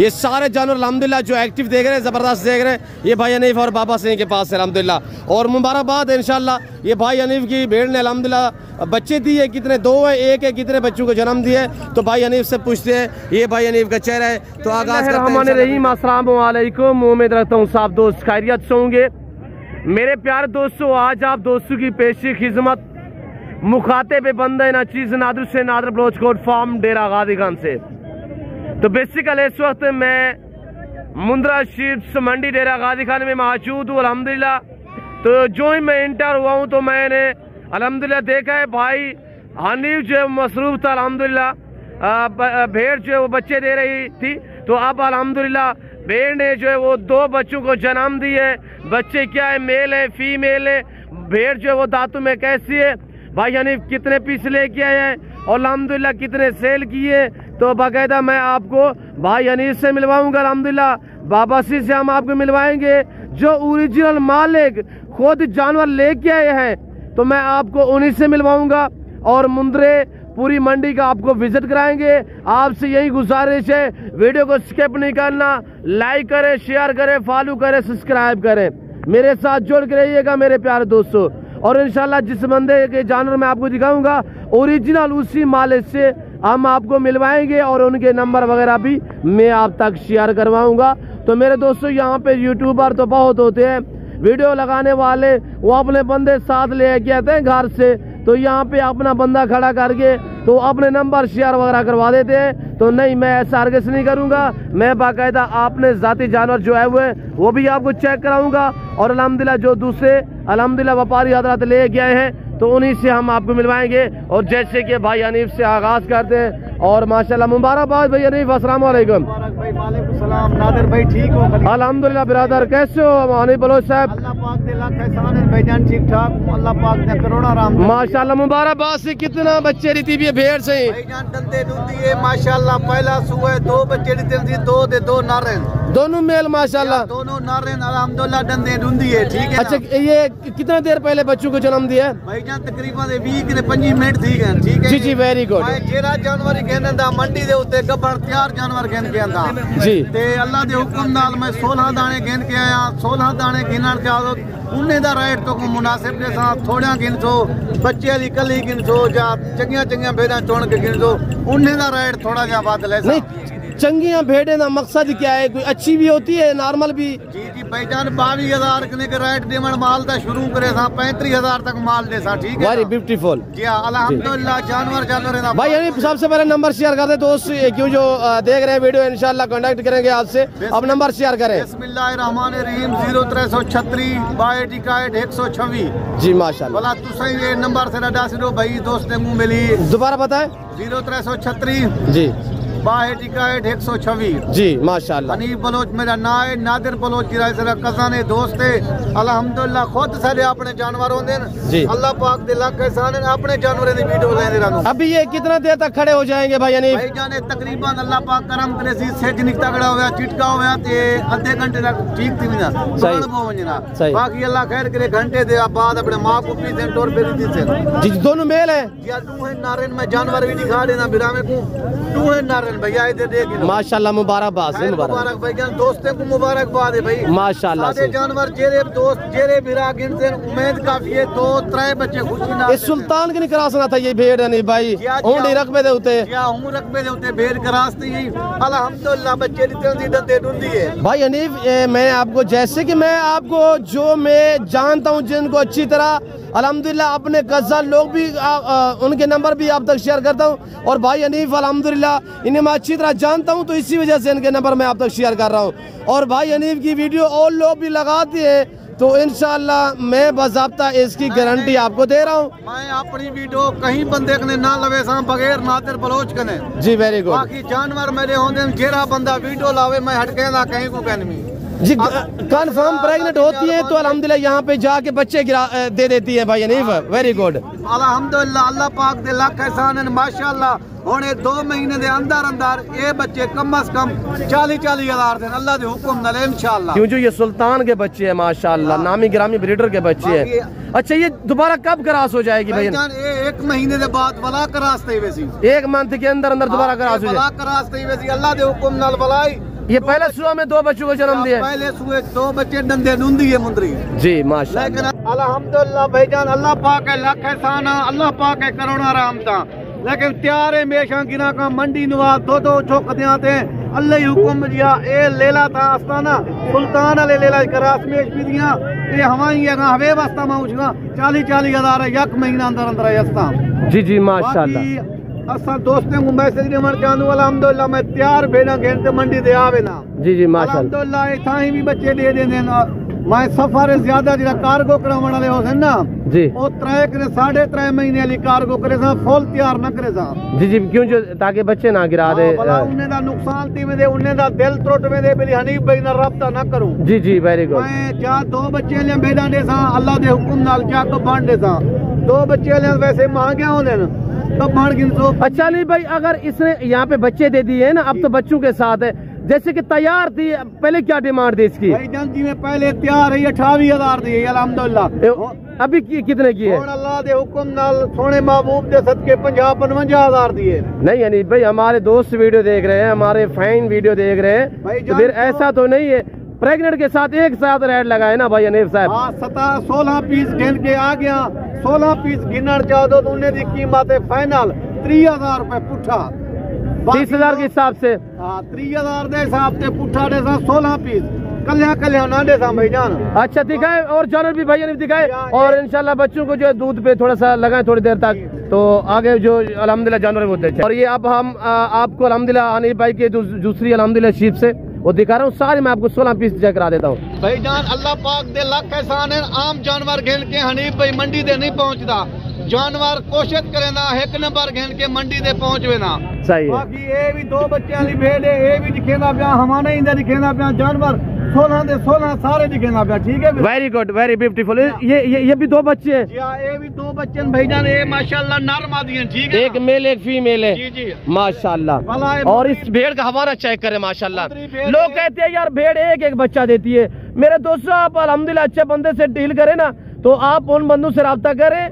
ये सारे जानवर अल्हम्दुलिल्लाह जो एक्टिव देख रहे हैं, ज़बरदस्त देख रहे हैं, ये भाई हनीफ और बाबा सिंह के पास है अल्हम्दुलिल्लाह। और मुबारकबाद है इंशाल्लाह, ये भाई हनीफ की भेड़ ने अल्हम्दुलिल्लाह बच्चे दिए, कितने 2 है 1 है, कितने बच्चों को जन्म दिए, तो भाई हनीफ से पूछते हैं। ये भाई हनीफ का चेहरा है, तो आगाज़ करते हैं। अस्सलाम वालेकुम, उम्मीद रखता हूँ सब दोस्त खैरियत से होंगे। मेरे प्यारे दोस्तों, आज आप दोस्तों की पेशी खिदमत मुखातिब बंदे नाचीज़ नादर से नादर बलोच कोट फार्म डेरा गाजी खान से। तो बेसिकली इस वक्त मैं मुंद्रा शीप्स मंडी डेरा गाजी खान में मौजूद हूँ अल्हम्दुलिल्लाह। तो जो ही मैं इंटर हुआ हूँ तो मैंने अल्हम्दुलिल्लाह देखा है भाई हनीफ जो मसरूफ था अल्हम्दुलिल्लाह, भेड़ जो है वो बच्चे दे रही थी। तो अब अल्हम्दुलिल्लाह भेड़ ने जो है वो 2 बच्चों को जन्म दी है। बच्चे क्या है, मेल है फीमेल है। भेड़ जो है वो दांतों में कैसी है, भाई हनीफ कितने पीस लेके आए हैं और अल्हम्दुलिल्लाह कितने सेल किए, तो बाकायदा मैं आपको भाई हनीफ से मिलवाऊंगा अल्हम्दुलिल्लाह। बाबा सी से हम आपको मिलवाएंगे जो ओरिजिनल मालिक खुद जानवर लेके आए हैं, तो मैं आपको उन्हीं से मिलवाऊंगा और मुंद्रे पूरी मंडी का आपको विजिट कराएंगे। आपसे यही गुजारिश है, वीडियो को स्किप नहीं करना, लाइक करें, शेयर करें, फॉलो करें, सब्सक्राइब करें, मेरे साथ जुड़ के रहिएगा मेरे प्यारे दोस्तों। और इंशाल्लाह जिस बंदे के जानवर मैं आपको दिखाऊंगा ओरिजिनल उसी मालिक से हम आपको मिलवाएंगे और उनके नंबर वगैरह भी मैं आप तक शेयर करवाऊंगा। तो मेरे दोस्तों, यहाँ पे यूट्यूबर तो बहुत होते हैं, वीडियो लगाने वाले वो अपने बंदे साथ ले के आते हैं घर से, तो यहाँ पे अपना बंदा खड़ा करके तो अपने नंबर शेयर वगैरह करवा देते हैं। तो नहीं, मैं ऐसा हरगिज़ नहीं करूँगा, मैं बाकायदा आपने ज़ाती जानवर जो है वो भी आपको चेक कराऊंगा। और अल्हम्दुलिल्लाह जो दूसरे अल्हम्दुलिल्लाह व्यापारी हज़रात ले के आए हैं तो उन्हीं से हम आपको मिलवाएंगे। और जैसे कि भाई हनीफ से आगाज़ करते हैं और माशाल्लाह मुबारकबाद भाई हनीफ। अस्सलाम वालेकुम। नादिर भाई ठीक हो? अल्हम्दुलिल्लाह ब्रदर, कैसे हो हनीफ बलोच साहब? अल्लाह पाक दे लाख एहसान है भाईजान, ठीक ठाक अल्लाह पाक ने करोड़ा राम माशाल्लाह मुबारकबाद से। कितना बच्चे रीति भी भेड़ से भाईजान दंदे दूंदी है माशाल्लाह। पहला सुबह 2 बच्चे दी 2 दे 2 नारेन, दोनों मेल माशाल्लाह, दोनों नारेन अल्हम्दुलिल्लाह दंदे दूंदी है, ठीक है। अच्छा, ये कितने देर पहले बच्चों को जन्म दिया भाईजान? तकरीबन 20 ने 25 मिनट थी गए, ठीक है जी जी, वेरी गुड। जेरा जानवर ही कहने दा मंडी दे उत्ते गब्बर तैयार जानवर गिन के आंदा जी, ते अल्लाह दे हुक्म नाल मैं 16 दाने गिन के आया। 16 दाने गिनण के आदो उन्हें दा रेट तो को मुनासिब के साथ थोड़ा गिन सो, बच्चे वाली कली गिन सो या चंगिया चंगिया भेड़ा चुन के गिन सो, उन्हें दा रेट थोड़ा जा बदल है। नहीं, चंगियां भेड़े ना मकसद क्या है, कोई अच्छी भी होती है नॉर्मल भी? जी जी भाईजान 22,000 के रेट देवन माल दा शुरू करे सा 35,000 तक माल दे सा, ठीक है। वेरी ब्यूटीफुल जी अल्हम्दुलिल्लाह जानवर जानवर दा भाई यानी सबसे पहले नंबर शेयर कर दे दोस्त, क्यों जो देख रहे हैं वीडियो इंशाल्लाह कांटेक्ट करेंगे आपसे। अब नंबर शेयर करें। बिस्मिल्लाहिर्रहमानिर्रहीम 0336 62 126 जी माशाल्लाह। भला तुसे ये नंबर से रडा सिरो भाई दोस्त ने मुंह मिली, दोबारा बताएं। 0336 जी 62 126 जी माशाल्लाह। हनीफ बलोच मेरा ना है, नादिर बलोच जिरा कज़न है, दोस्त है अल्हम्दुलिल्लाह। खुद सारे अपने जानवर होंगे जी, अल्लाह पाक दे लाख एहसान है, अपने जानवरों की वीडियो लेंदे रहूं। अभी ये कितना देर तक खड़े हो जाएंगे भाई हनीफ? भाई जाने तकरीबन अल्लाह पाक करम करे सी सेज निकता खड़ा होया चिटका होया ते आधे घंटे तक ठीक थी ना सही पहुंचना। बाकी अल्लाह खैर करे, घंटे दे बाद अपने मां को पी दे टोर फेरी दी से जी। दोनों मेल है या तू है नारन में जानवर भी दिखा देना बिरामे को, तू है नारन भैया इधर देख माशाल्लाह। मुबारकबाद है, मुबारक भाईजान, दोस्तों को मुबारकबाद है भाई माशाल्लाह। सारे जानवर जेरे दोस्त जेरे बिरा गिनते उम्मीद काफी है, 2-3 बच्चे खुशी ना। इस सुल्तान के नहीं करासना था ये भेड़ नहीं भाई, ओंडी रकबे दे उते क्या हूं रकबे दे उते भेड़ करासते ही अल्हम्दुलिल्लाह बच्चे दी दंदे डुंदी है भाई हनीफ। मैं आपको जैसे कि मैं आपको जो मैं जानता हूं जिनको अच्छी तरह अल्हम्दुलिल्लाह अपने कज़न लोग भी उनके नंबर भी आप तक शेयर करता हूं। और भाई हनीफ अल्हम्दुलिल्लाह इन्हें मैं अच्छी तरह जानता हूं, तो इसी वजह से इनके नंबर मैं आप तक शेयर कर रहा हूं। और भाई हनीफ की वीडियो और लोग भी लगाते हैं, तो इंशाल्लाह मैं बाज़ाब्ता इसकी गारंटी आपको दे रहा हूँ। मैं अपनी वीडियो कहीं बंदे ने ना लवे सा बगैर नादिर बलोच कने जी, वेरी गुड। बाकी जानवर मेरे होंगे जेरा बंदा वीडियो लावे मैं हटके ना कहीं को कहनी जी। कंफर्म प्रेग्नेंट होती है तो अल्हम्दुलिल्लाह यहाँ पे जाके बच्चे दे देती है भाई हनीफ, वेरी गुड अल्हम्दुलिल्लाह। अल्लाह पाक दे लाख एहसान है माशाल्लाह। होने 2 महीने दे अंदर अंदर ये बच्चे कम से कम 40-40 हजार दिन अल्लाह के हुक्म नाल इंशाल्लाह। क्यों जो ये सुल्तान के बच्चे हैं माशाल्लाह, नामी ग्रामी ब्रीडर के बच्चे हैं। अच्छा, ये दोबारा कब क्रॉस हो जाएगी भाई? 1 महीने के बाद वाला क्रॉस थई वैसी, 1 मंथ के अंदर अंदर दोबारा क्रॉस हो जाएगी। अल्लाह के हुक्म नाल वलाई ये पहले सुबह में 2 बच्चों को जन्म दिया। पहले सुबह 2 बच्चे डंडे नूंदी है मुंदरी। जी माशाल्लाह। लेकिन अल्हम्दुलिल्लाह भाईजान अल्लाह पाक है लाख एहसाना, अल्लाह पाक है करोड़ा रहमता। लेकिन तैयार है मेशा गिना का मंडी नवा दो छोक दिया थे अल्लाह ही हुक्म दिया। ए लेला था आस्ताना सुल्तान अले लेला करास में भी दिया ये हवाई हवे वास्ता माउछगा 40 हज़ार एक महीना अंदर अंदर आस्ता। जी जी माशाल्लाह। असा दोस्तों को मैसेज देवन चाहूँ अल्हम्दुलिल्लाह मैं तैयार भेजा घंटे मंडी दे आवे ना। जी जी माशाल्लाह। अल्हम्दुलिल्लाह इथा ही भी बच्चे दे देंगे ना। मैं सफर ज्यादा जो कार्गो कराने वाले होते ना जी वो 3.5 महीने वाली कार्गो करे सा फुल तैयार न करे सा। जी जी क्यों जो ताकि बच्चे ना गिरा दे उन्हें दा नुकसान थी में दे उन्हें दा दिल त्रुट में दे बिली हनीफ भाई ना रब्ता ना करूं। जी जी वेरी गुड। मैं क्या 2 बच्चे ले बेड़ा दे सा अल्लाह दे हुक्म नाल क्या को बांट दे सा 2 बच्चे ले वैसे महंगे होने न तब बांट गिन सो। अच्छा नहीं भाई अगर इसने यहाँ पे बच्चे दे दिए ना अब तो बच्चों के साथ है जैसे कि तैयार थी पहले क्या डिमांड थी इसकी? भाईजान जी में पहले तैयार है 28,000 दी अल्हम्दुलिल्लाह। अभी कितने की है? अल्लाह दे हुक्म नाल सोने महबूब दे सदके 50-55,000 दिए। नहीं यानी भाई हमारे दोस्त वीडियो देख रहे हैं हमारे फैन वीडियो देख रहे हैं तो फिर ऐसा तो नहीं है प्रेग्नेंट के साथ एक साथ रेट लगाए ना भाई हनीफ साहब। हाँ 16 पीस गिन के आ गया 16 पीस गिनर चाहो तो उन्हें दी कीमत है फाइनल 30,000 रुपए पुट्ठा 30,000 के हिसाब से। हाँ 30,000 दे हिसाब से पुट्ठा दे 16 पीस कल्याण ना दे भाईजान। अच्छा दिखाए और जानवर भी भाई दिखाए और इंशाल्लाह बच्चों को जो है दूध पे थोड़ा सा लगाए थोड़ी देर तक तो आगे जो अल्हम्दुलिल्लाह जानवर वो देते। और ये अब हम आपको अल्हम्दुलिल्लाह हनीफ भाई के दूसरी अल्हम्दुलिल्लाह शीप से वो दिखा रहा हूँ सारे मैं आपको 16 पीस चेक करा देता हूँ। भाईजान अल्लाह पाक दे लाख एहसान है आम जानवर घेन के हनीफ भाई मंडी दे नहीं पहुँचता जानवर कोशिश करे ना 1 नंबर घेन के मंडी दे पहुँचवे ना सही है। बाकी ये भी 2 बच्चे वाली भेड़ है ये भी दिखेना पिया हमारे इंदर दिखेना पिया जानवर 16 दे 16 सारे दिखेना पिया। ठीक है वेरी गुड वेरी ब्यूटीफुल। ये भी 2 बच्चे हैं। ये भी 2 बच्चे भाईजान ये माशाल्लाह नर मादी हैं। ठीक है एक मेल एक फीमेल है। जी जी माशाल्लाह। और इस भेड़ का हवाला चेक करें माशाल्लाह लोग कहते हैं यार भेड़ एक बच्चा देती है। मेरे दोस्तों आप अल्हम्दुलिल्लाह अच्छे बंदे से डील करें ना तो आप उन बंदों से रब्ता करें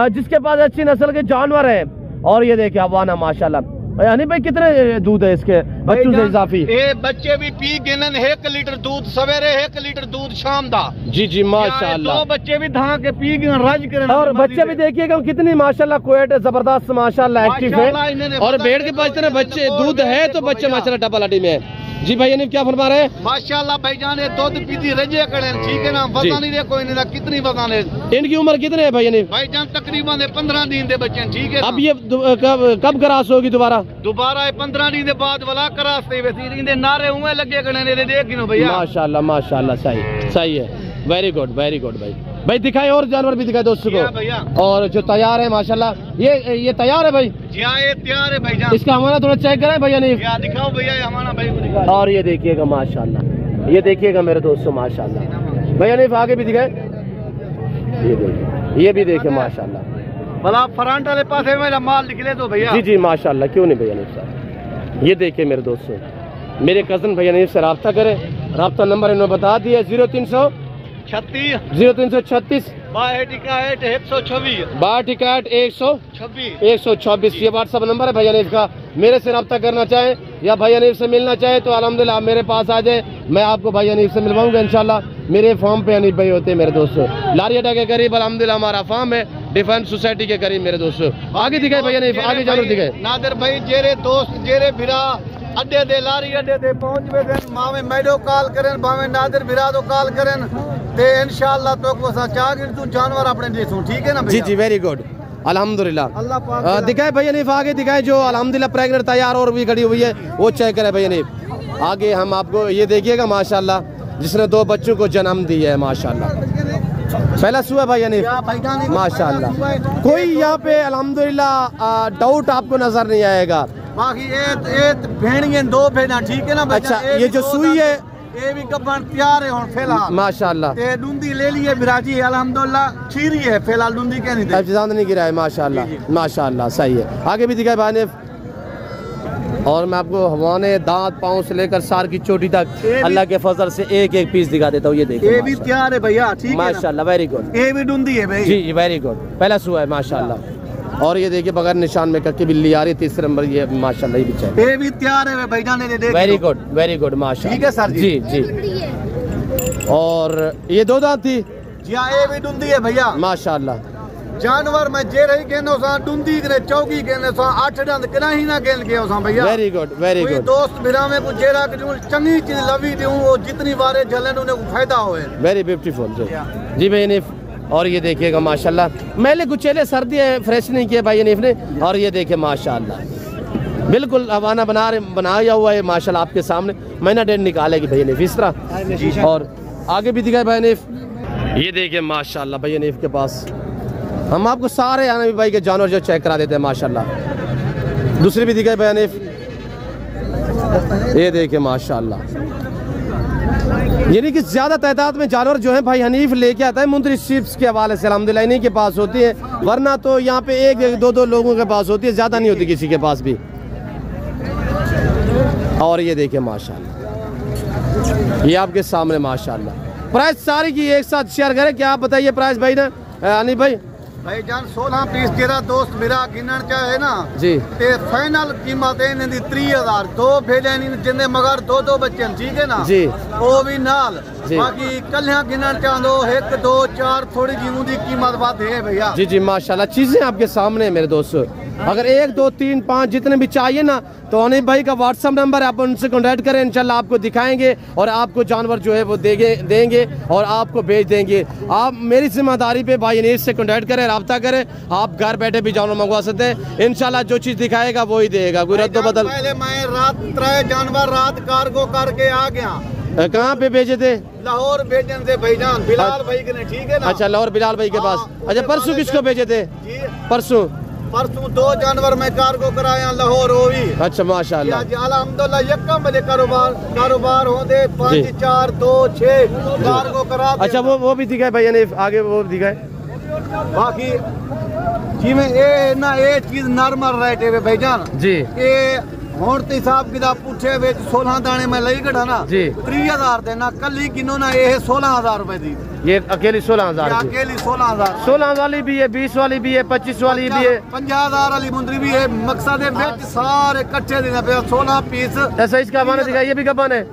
जिसके पास अच्छी नस्ल के जानवर है। और ये देखिए हवाना माशाल्लाह यानी भाई कितने दूध है इसके बच्चों से इजाफी? ये बच्चे भी पी गिनन 1 लीटर दूध सवेरे 1 लीटर दूध शाम दा। जी जी माशाल्लाह। 2 बच्चे भी धा के पी गिन राज करें और बच्चे भी देखिएगा कितनी माशाल्लाह कोएट जबरदस्त माशाल्लाह एक्टिव है। और भेड़ के पास इतने बच्चे दूध है तो बच्चे माशाल्लाह डबल अडी में। जी भाई यानी क्या फरमा रहे हैं? माशाल्लाह भाईजान ये दूध पीती रजे करे ठीक है ना वजन नहीं देखो इन्हें कितनी वजन है। इनकी उम्र कितने है भाई यानी? भाईजान तकरीबन 15 दिन दे बच्चे ठीक है। अब ये कब क्रॉस होगी दोबारा 15 दिन के बाद वाला क्रॉस थे नारे हुए लगे गणे देख गिनो भैया। माशाल्लाह माशाल्लाह सही है वेरी गुड भाई दिखाए और जानवर भी दिखाए दोस्तों को। और जो तैयार है माशाल्लाह ये तैयार है भाई? जी हाँ ये तैयार है भाईजान। इसका हमारा थोड़ा चेक करें भैया नहीं दिखाओ भैया हमारा भाई को दिखाओ। और ये देखिएगा माशाल्लाह ये देखिएगा मेरे दोस्तों माशाल्लाह भैया नहीं आगे भी दिखाए ये भी देखे माशाल्लाह भला फ्रंट वाले पास मेरा माल निकले तो भैया। जी जी माशाल्लाह क्यों नहीं भैया नहीं साहब। ये देखिए मेरे दोस्तों मेरे कजन भैया नहीं से रब्ता करें रब्ता नंबर इन्होंने बता दिया 0336 126 126 ये व्हाट्सएप नंबर है भैया नीफ का। मेरे से रब्ता करना चाहे या भैया नीफ से मिलना चाहे तो अल्हम्दुलिल्लाह आप मेरे पास आ जाए मैं आपको भैया नीफ से मिलवाऊंगा इंशाल्लाह। मेरे फार्म पे अनीफ भाई होते हैं मेरे दोस्तों लारियाडा के करीब अल्हम्दुलिल्लाह हमारा फार्म है डिफेंस सोसाइटी के करीब मेरे दोस्तों। आगे दिखाए भैया नीफ आगे जानवर दिखाए। नादिर भाई जेरे दोस्त जेरे भिरा अड्डे दे लारी अड्डे दे पहुंचवे देन मावे मैडो कॉल करें भावे नादिर भिरा तो कॉल करें ते इंशाल्लाह तो को चाह गिन तू जानवर अपने देसू ठीक है ना भैया। जी जी वेरी गुड अल्हम्दुलिल्लाह अल्लाह पाक दिखाए भैया नीफ आगे दिखाए जो अल्हम्दुलिल्लाह प्रेग्नेंट तैयार और भी खड़ी हुई है वो चेक करे भैया नीफ। आगे हम आपको ये देखिएगा माशाल्लाह जिसने 2 बच्चों को जन्म दिया है माशाल्लाह पहला सुबह भैया नीफ माशाल्लाह। कोई यहाँ पे अल्हम्दुलिल्लाह डाउट आपको नजर नहीं आएगा। बाकी भेड़ियां 2 भेड़ा ठीक है ना। अच्छा ये जो सुई है ये भी कब्बन तैयार है और फिलहाल माशाल्लाह ये डूंदी ले लिए बिराजी अल्हम्दुलिल्लाह खीरी है फिलहाल डूंदी क्या नहीं थी ज्यादा नहीं गिरा है माशाल्लाह सही है। आगे भी दिखाए भाई ने और मैं आपको हवाने दांत पाँव से लेकर सार की चोटी तक अल्लाह के फजल से एक पीस दिखा देता हूँ। ये देखिए ये भी तैयार है भैया ठीक है माशाल्लाह वेरी गुड। ये भी डूंदी है भाई जी वेरी गुड पहला सुबह है माशाल्लाह और ये देखिए बगैर निशान में कक्की बिल्ली आ रही है, तीसरे नंबर ये माशाल्लाह ये भी ये भी तैयार है भाईजान, वेरी गुड माशाल्लाह। ठीक है सर जी जी। और ये 2 दांत थी जी हाँ, ये भी डूंदी है भैया माशाल्लाह। जानवर मैं जे रही कहने सा डूंदी करे चौकी कहने सा 8 दंद करा ही ना कहन के सा भैया। Very good very good. दोस्त बिरा में कुछ जेरा के चंगी चीज लवी दूं, वो जितनी बारे जलन उन्हें को फायदा होए। वेरी ब्यूटीफुल जी भाई हनीफ। और ये देखिएगा माशाल्लाह, मैंने गुचेले सर्दी फ्रेश नहीं किए भाई हनीफ ने। और ये देखिए माशाल्लाह बिल्कुल हवाना बनाया हुआ है माशाल्लाह आपके सामने। महीना डेढ़ निकालेगी भाई हनीफ इस तरह। और आगे भी दिखाए भाई हनीफ, ये देखिए माशाल्लाह भाई हनीफ के पास हम आपको सारे हनीफ भाई के जानवर जो चेक करा देते हैं माशाल्लाह। दूसरी भी दिखाए भाई हनीफ, ये देखिए माशाल्लाह। यानी कि ज्यादा तादाद में जानवर जो है भाई हनीफ लेके आता है मुंदरी शिप्स के हवाले से अल्हम्दुलिल्लाह इन्हीं के पास होती है, वरना तो यहाँ पे 1-2 लोगों के पास होती है, ज्यादा नहीं होती किसी के पास भी। और ये देखिए माशाल्लाह, ये आपके सामने माशाल्लाह। प्राइस सारी की एक साथ शेयर करें, क्या आप बताइए प्राइस भाई ना हनीफ भाई? भाईजान 16 पीस जेरा दोस्त मेरा गिनन चाहे ना जी ते फाइनल कीमत है इन्हें दी 30,000। 2 भेजे जिन्हें मगर 2 बच्चे ठीक है ना जी, वो भी नाल बाकी कल गिनन चाहो 1 2 4 थोड़ी जी उनकी कीमत बात है भैया। जी जी माशाल्लाह, चीजें आपके सामने है मेरे दोस्तों। अगर 1 2 3 5 जितने भी चाहिए ना तो हनीफ भाई का व्हाट्सएप नंबर है, आप उनसे कॉन्टैक्ट करें, इंशाल्लाह आपको दिखाएंगे और आपको जानवर जो है वो देंगे और आपको भेज देंगे। आप मेरी जिम्मेदारी पे भाई हनीफ से कॉन्टैक्ट करें, रब्ता करें, आप घर बैठे भी जानवर मंगवा सकते हैं। इंशाल्लाह जो चीज दिखाएगा वही देगा, कोई रद्द बदल। पहले मैं रात 3 जानवर रात कार्गो करके आ गया। कहाँ पे भेजे थे? लाहौर भेजन से भाईजान बिलाल भाई के, ठीक है ना? अच्छा लाहौर बिलाल भाई के पास। अच्छा परसों किसको भेजे थे? परसों 2 जानवर में कार्गो कराया लाहौर हो भी। अच्छा माशाल्लाह अल्हम्दुलिल्लाह यकम बजे कारोबार होंदे 5 4 2 6 कार्गो करा। अच्छा वो भी दिखाए भाई ने आगे, वो दिखाए बाकी जी में ये ना ये चीज नॉर्मल रेट है भाईजान जी। ये होण ते हिसाब किताब पूछे विच 16 दाने में लई गड़ा ना जी 30,000 देना कली किनो ना ये 16,000 रुपए दी। ये अकेली 16,000 अकेली 16,000। 16 वाली भी है, 20 वाली भी है, 25 वाली भी है, 50,000 वाली मुंदरी भी है। मकसद है सारे कच्चे देना पे 16 पीस। ऐसा इसका माना दिखाई, ये भी गब्बन है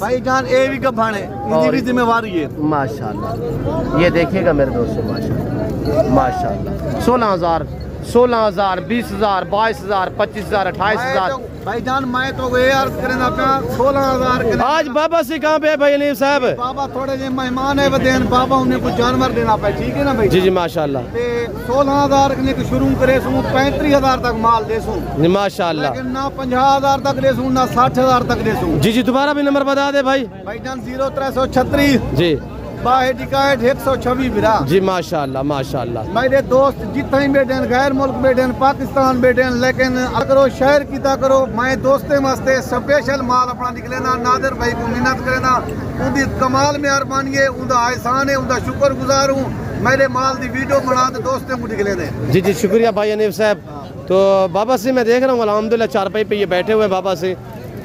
भाईजान, ये भी गब्बन है, इनकी भी जिम्मेवारी है माशाल्लाह। ये देखिएगा मेरे दोस्तों माशाल्लाह माशाल्लाह 16,000 16,000 20,000 22,000 25,000 28,000। भाईजान मैं तो यार करना पे 16,000। आज बाबा से कहाँ पे है भाई हनीफ साहब? बाबा थोड़े जे मेहमान है बदेन बाबा उन्हें कुछ जानवर देना पे, ठीक है ना भाई? जी जी माशाल्लाह। 16,000 ने शुरू करे सू 35,000 तक माल दे सू माशाल्लाह, लेकिन ना 50,000 तक दे सू ना 60,000 तक दे सू। जी जी दोबारा भी नंबर बता दे भाई। भाईजान 0336 जी 126 बिरा जी माशाल्लाह माशाल्लाह। मेरे दोस्त जितने बैठे गैर मुल्क बैठे पाकिस्तान बैठे, लेकिन अगर शहर कीता करो मैं दोस्ते वास्ते स्पेशल माल अपना निकले ना। नादिर भाई को मिन्नत करे ना, उनकी कमाल मेहरबानी है, उनका एहसान है, उनका शुक्रगुजार हूँ। मेरे माल की वीडियो बना के दोस्तों को निकले दे। जी जी शुक्रिया भाई हनीफ साहब। तो बाबा से मैं देख रहा हूँ अल्हम्दुलिल्लाह चारपाई पे ये बैठे हुए बाबा से,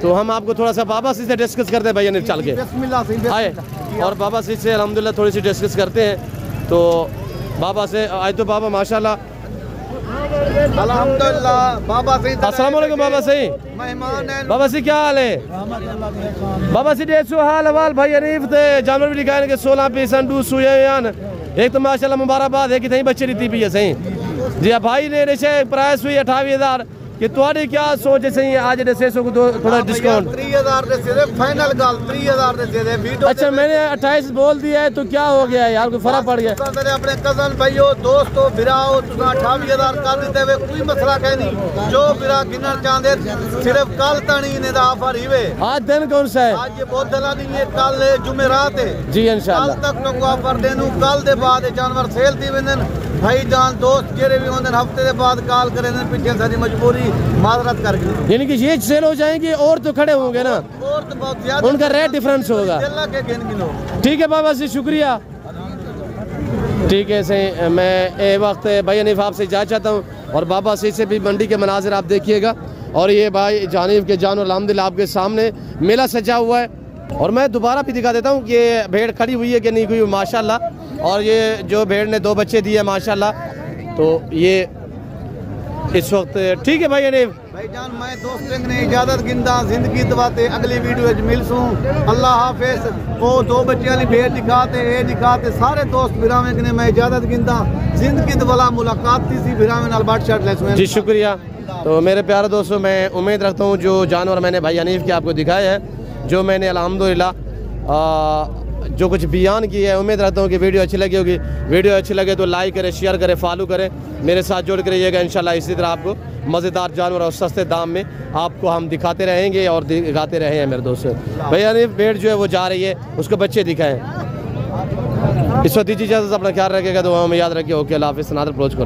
तो हम आपको थोड़ा सा बाबा से डिस्कस करते हैं भाई हनीफ चल के आए और बाबा से अल्हम्दुलिल्लाह थोड़ी सी डिस्कस करते हैं। तो बाबा से आए तो बाबा माशाल्लाह अल्हम्दुलिल्लाह बाबा से अस्सलाम वालेकुम बाबा से मेहमान है। बाबा से क्या हाल है? बाबा से डेढ़ हाल हवाल भाई हनीफ थे जानवर भी दिखाए के 16 पीस अंडू सुए एक तो माशाल्लाह मुबारकबाद है कि नहीं बच्चे रीति भी है सही जी। भाई ने जैसे प्राइस हुई 28,000 कि तुम्हारी क्या सोच है सही आज जैसे थोड़ा डिस्काउंट 30,000 फाइनल गाल 30,000 वीडियो। अच्छा मैंने 28 बोल दिया है तो क्या हो गया यार, कोई फर्क पड़ गया? अपने कजन भाइयों दोस्तों बिराओ 28,000 कर देते हुए कोई मसला कह नहीं। जो बिरा गिनना चाहते सिर्फ कल तनी ने ऑफर ही वे। आज दिन कौन सा है? आज ये बहुत दिला नहीं है, कल जुमेरात है जी इंशाल्लाह। कल तक को ऑफर देनू, कल दे बाद जानवर सेल थी वेंदन। भाई जान दोस्त जेरे भी होंदन हफ्ते के बाद कॉल करें पीछे सारी मजबूरी माजरत करके, यानी कि ये सेल हो जाएंगे और तो खड़े होंगे ना, और तो बहुत ज्यादा उनका रेट डिफरेंस होगा। ठीक है बाबा जी शुक्रिया। ठीक है सही, मैं ए वक्त भाई हनीफ आपसे जा चाहता हूँ और बाबा से भी मंडी के मनाजिर आप देखिएगा। और ये भाई जानिब के जानवर अल्हम्दुलिल्लाह आपके सामने मेला सजा हुआ है। और मैं दोबारा भी दिखा देता हूँ कि ये भेड़ खड़ी हुई है कि नहीं हुई माशाल्लाह। और ये जो भेड़ ने 2 बच्चे दिए माशाल्लाह, तो ये इस वक्त। ठीक है भाई हनीफ भाईजान, मैं दोस्त ने इजाजत गिंदा, जिंदगी दवाते अगली वीडियो मिलसूं। अल्लाह हाफिज। वो 2 बच्चे वाली भेड़ दिखाते ये दिखाते सारे दोस्त भिरावे ने मैं इजाजत गिंदा, जिंदगी दवाला मुलाकात थी सी भिरावे नाल बादशाह लेस। जी शुक्रिया। तो मेरे प्यारे दोस्तों, मैं उम्मीद रखता हूँ जो जानवर मैंने भाई हनीफ के आपको दिखाया है, जो मैंने अल्हम्दुलिल्लाह जो कुछ बयान किया है, उम्मीद रखता हूँ कि वीडियो अच्छी लगी होगी। वीडियो अच्छी लगे तो लाइक करें, शेयर करें, फॉलो करें, मेरे साथ जुड़ कर रहिएगा। इंशाल्लाह इसी तरह आपको मज़ेदार जानवर और सस्ते दाम में आपको हम दिखाते रहेंगे और दिखाते रहे हैं मेरे दोस्तों। भाई हनीफ भेड़ जो है वो जा रही है, उसको बच्चे दिखाएँ। इस वक्त दीजिए इजाज़त, अपना ख्याल रखिएगा, तो हमें याद रखिए। ओके, अल्लाह हाफ़िज़। नादर अप्रोच कर